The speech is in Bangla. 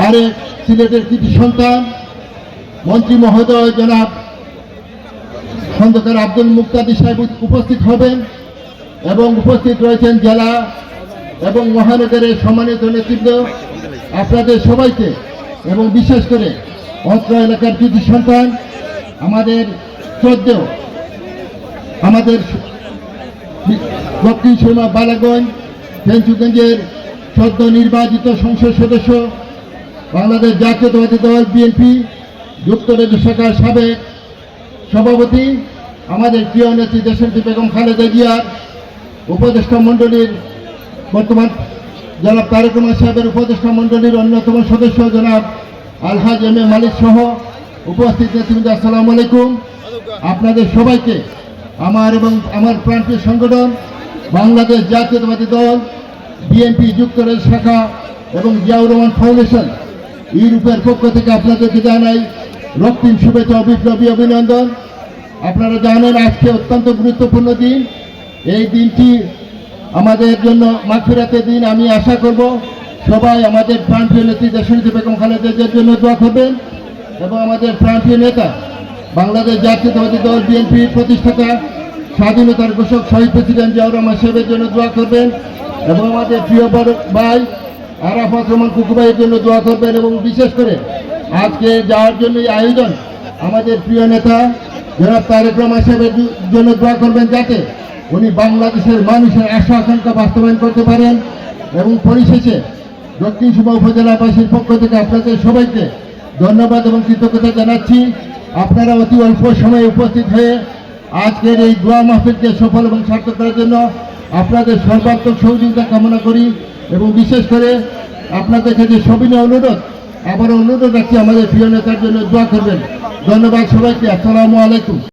আরেক সিলেটের কৃতি সন্তান মন্ত্রী মহোদয় জনাব খন্দকার আব্দুল মুক্তাদির সাহেব উপস্থিত হবেন এবং উপস্থিত রয়েছেন জেলা এবং মহানগরের সম্মানিত নেতৃত্ব। আপনাদের সবাইকে এবং বিশেষ করে অত্র এলাকার কৃতি সন্তান আমাদের শ্রদ্ধেয় আমাদের দক্ষিণ সীমা বালাগঞ্জ ফেঞ্চুগঞ্জের সদ্য নির্বাচিত সংসদ সদস্য বাংলাদেশ জাতীয়তাবাদী দল বিএনপি যুক্তরাজ্য শাখার সাবেক সভাপতি আমাদের প্রিয় নেত্রী দেশনেত্রী বেগম খালেদা জিয়ার উপদেষ্টা মণ্ডলীর বর্তমান জনাব তারেক রহমান সাহেবের উপদেষ্টা মণ্ডলীর অন্যতম সদস্য জনাব আলহাজ এম এ মালিক সহ উপস্থিত নেতৃবৃন্দ, আসসালামু আলাইকুম। আপনাদের সবাইকে আমার এবং আমার প্রান্তীয় সংগঠন বাংলাদেশ জাতীয়তাবাদী দল বিএনপি যুক্তরাজ্য শাখা এবং জিয়াউর রহমান ফাউন্ডেশন ইউরোপের পক্ষ থেকে আপনাদেরকে জানাই রক্তিম শুভেচ্ছা ও বিপ্লবী অভিনন্দন। আপনারা জানেন আজকে অত্যন্ত গুরুত্বপূর্ণ দিন। এই দিনটি আমাদের জন্য মাগফিরাতের দিন। আমি আশা করব সবাই আমাদের প্রান্তীয় নেত্রী দেশনেত্রী বেগম খালেদা জিয়ার জন্য দোয়া করবেন এবং আমাদের প্রান্তীয় নেতা বাংলাদেশ জাতীয়তাবাদী দল বিএনপির প্রতিষ্ঠাতা স্বাধীনতার ঘোষক শহীদ প্রেসিডেন্ট জিয়াউর রহমান সাহেবের জন্য দোয়া করবেন এবং আমাদের প্রিয় বড় ভাই আরাফাত রহমান কুকু ভাইয়ের জন্য দোয়া করবেন এবং বিশেষ করে আজকে যাওয়ার জন্য এই আয়োজন আমাদের প্রিয় নেতা জনাব তারেক রহমান সাহেবের জন্য দোয়া করবেন যাতে উনি বাংলাদেশের মানুষের আশা আকাঙ্ক্ষা বাস্তবায়ন করতে পারেন। এবং পরিশেষে দক্ষিণ সীমা উপজেলাবাসীর পক্ষ থেকে আপনাদের সবাইকে ধন্যবাদ এবং কৃতজ্ঞতা জানাচ্ছি। আপনারা অতি অল্প সময়ে উপস্থিত হয়ে আজকের এই দোয়া মাহফিলকে সফল এবং সার্থক করার জন্য আপনাদের সর্বাত্মক সহযোগিতা কামনা করি এবং বিশেষ করে আপনাদের কাছে সবিনয় অনুরোধ আবারও অনুরোধ রাখছি আমাদের প্রিয় নেতার জন্য দোয়া করবেন। ধন্যবাদ সবাইকে। আসসালামু আলাইকুম।